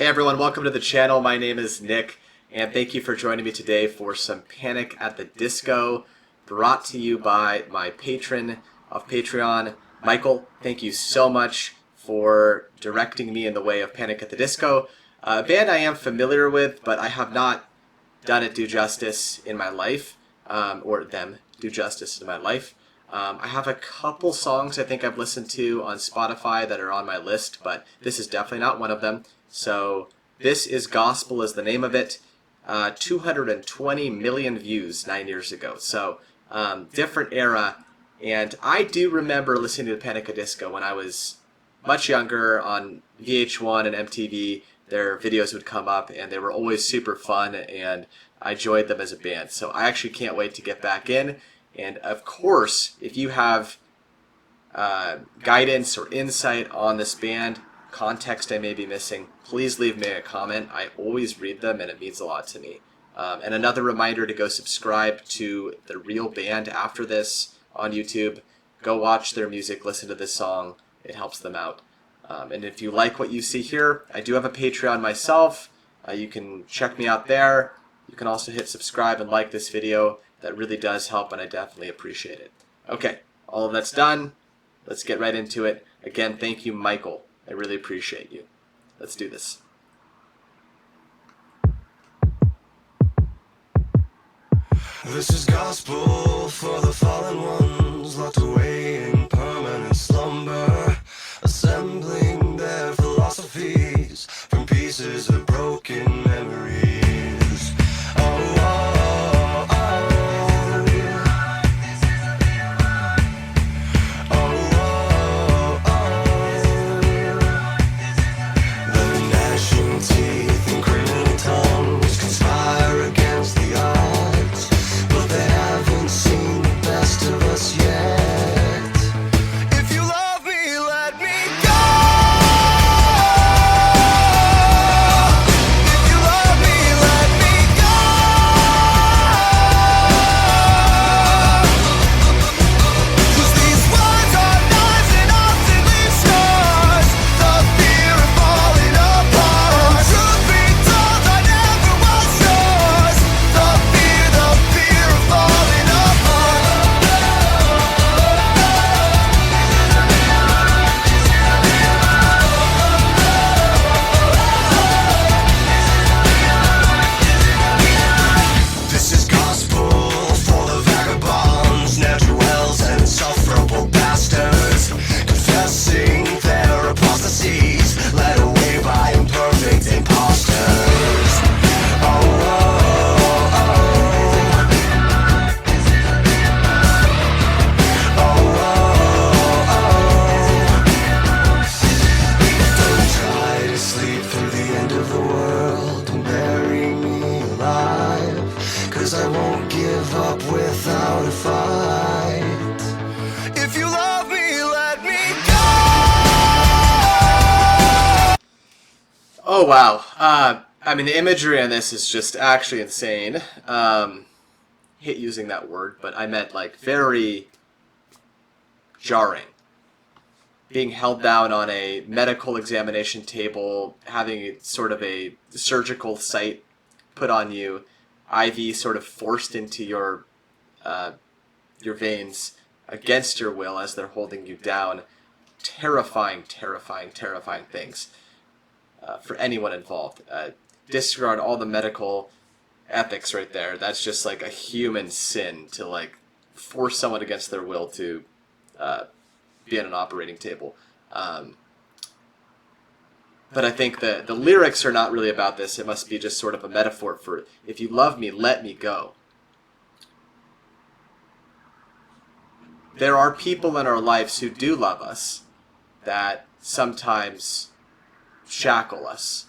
Hey everyone, welcome to the channel. My name is Nick, and thank you for joining me today for some Panic at the Disco, brought to you by my patron of Patreon, Michael. Thank you so much for directing me in the way of Panic at the Disco, a band I am familiar with, but I have not done it due justice in my life, or them do justice in my life. I have a couple songs I think I've listened to on Spotify that are on my list, but this is definitely not one of them. So This is Gospel is the name of it. 220 million views 9 years ago. So different era. And I do remember listening to Panic at Disco when I was much younger on VH1 and MTV. Their videos would come up and they were always super fun and I enjoyed them as a band. So I actually can't wait to get back in. And of course, if you have guidance or insight on this band, context I may be missing, please leave me a comment. I always read them and it means a lot to me. And another reminder to go subscribe to The Real Band after this on YouTube. Go watch their music, listen to this song. It helps them out. And if you like what you see here, I do have a Patreon myself. You can check me out there. You can also hit subscribe and like this video. That really does help and I definitely appreciate it. Okay, all of that's done. Let's get right into it. Again, thank you, Michael. I really appreciate you. Let's do this. This is gospel for the fallen ones, locked away in permanent slumber, assembling their philosophies from pieces of broken memories. Oh, oh, oh, oh, oh, oh. The gnashing teeth and grinning tongues conspire against the odds, but they haven't seen the best of us yet. If you love me, let me go. If you love me, let me go. 'Cause these words are knives and often leave scars. The fear of falling apart. Truth be told, I never was yours. The fear of falling apart. This is gospel for the vagabonds, ne'er-do-wells and insufferable bastards, confessing their apostasies, led away by imperfect imposters. Oh, oh, oh. Oh, oh, oh. Don't try to sleep through the end of the world and bury me alive, 'cause I won't give up without a fight. If you love me, let me go. Oh, wow. I mean, the imagery on this is just actually insane. Hate using that word, but I meant like very jarring. Being held down on a medical examination table, having sort of a surgical site put on you, IV sort of forced into your veins against your will as they're holding you down. Terrifying, terrifying, terrifying things for anyone involved. Disregard all the medical ethics right there. That's just like a human sin to like force someone against their will to be on an operating table. But I think the lyrics are not really about this. It must be just sort of a metaphor for, if you love me, let me go. There are people in our lives who do love us that sometimes shackle us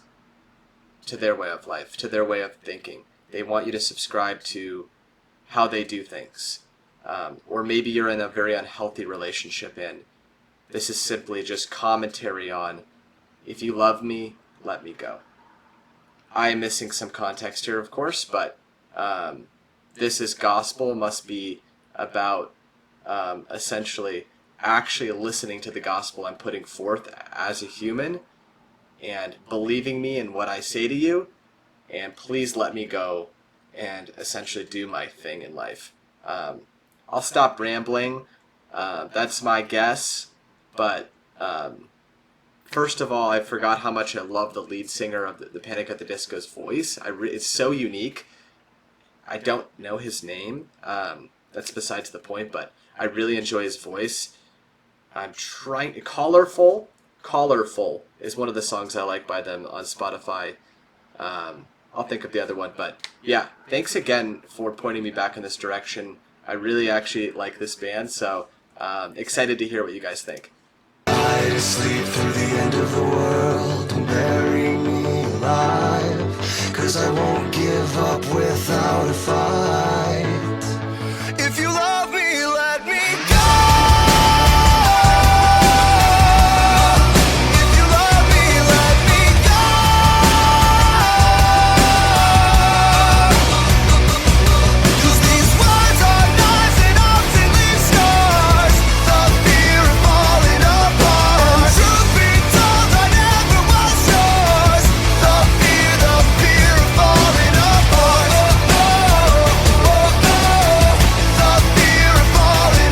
to their way of life, to their way of thinking. They want you to subscribe to how they do things. Or maybe you're in a very unhealthy relationship and this is simply just commentary on, if you love me, let me go. I am missing some context here, of course, but this is gospel must be about essentially actually listening to the gospel I'm putting forth as a human and believing me in what I say to you, and please let me go and essentially do my thing in life. I'll stop rambling. That's my guess, but first of all, I forgot how much I love the lead singer of the Panic at the Disco's voice. It's so unique. I don't know his name. That's besides the point, but I really enjoy his voice. I'm trying... Colorful is one of the songs I like by them on Spotify. I'll think of the other one, but yeah, thanks again for pointing me back in this direction. I really actually like this band, so excited to hear what you guys think. I sleep through the end of the world and bury me alive, 'cause I won't give up without a fight. If you love me, let me go. If you love me, let me go. 'Cause these words are knives and often leave scars. The fear of falling apart. And truth be told, I never was yours. The fear of falling apart. The fear of falling apart. The fear of falling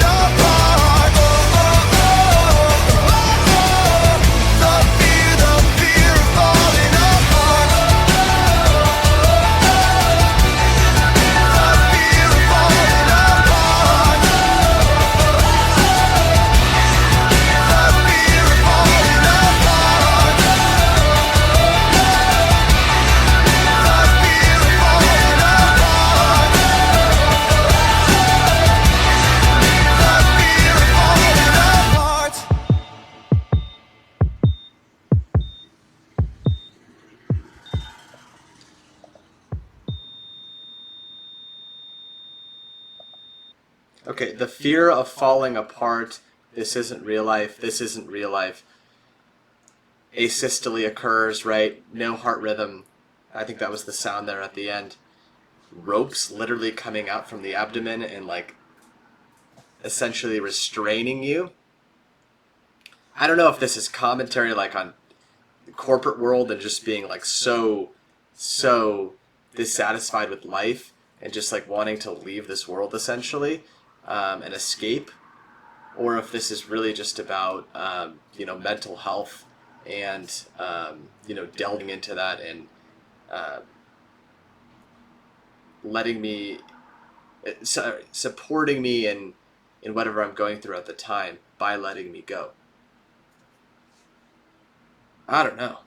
apart. Okay, the fear of falling apart. This isn't real life. This isn't real life. Asystole occurs, right? No heart rhythm. I think that was the sound there at the end. Ropes literally coming out from the abdomen and like essentially restraining you. I don't know if this is commentary like on the corporate world and just being like so dissatisfied with life and just like wanting to leave this world essentially and escape, or if this is really just about mental health and delving into that and letting me supporting me in whatever I'm going through at the time by letting me go. I don't know.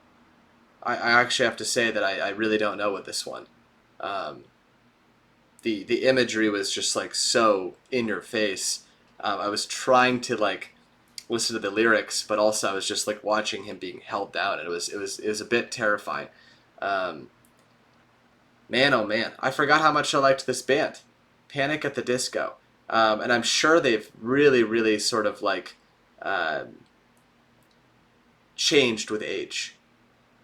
I actually have to say that I really don't know with this one. The imagery was just like so in your face. I was trying to like listen to the lyrics, but also I was just like watching him being held down, and it was a bit terrifying. Man, oh man, I forgot how much I liked this band, Panic at the Disco, and I'm sure they've really sort of like changed with age,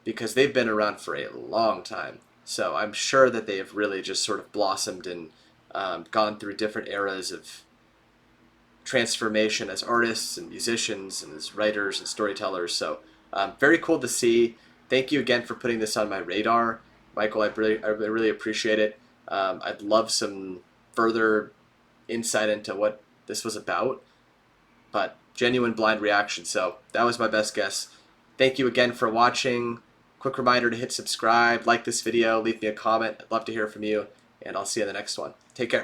because they've been around for a long time. So I'm sure that they have really just sort of blossomed and gone through different eras of transformation as artists and musicians and as writers and storytellers. So very cool to see. Thank you again for putting this on my radar, Michael. I really appreciate it. I'd love some further insight into what this was about, but genuine blind reaction. So that was my best guess. Thank you again for watching. Quick reminder to hit subscribe, like this video, leave me a comment. I'd love to hear from you, and I'll see you in the next one. Take care.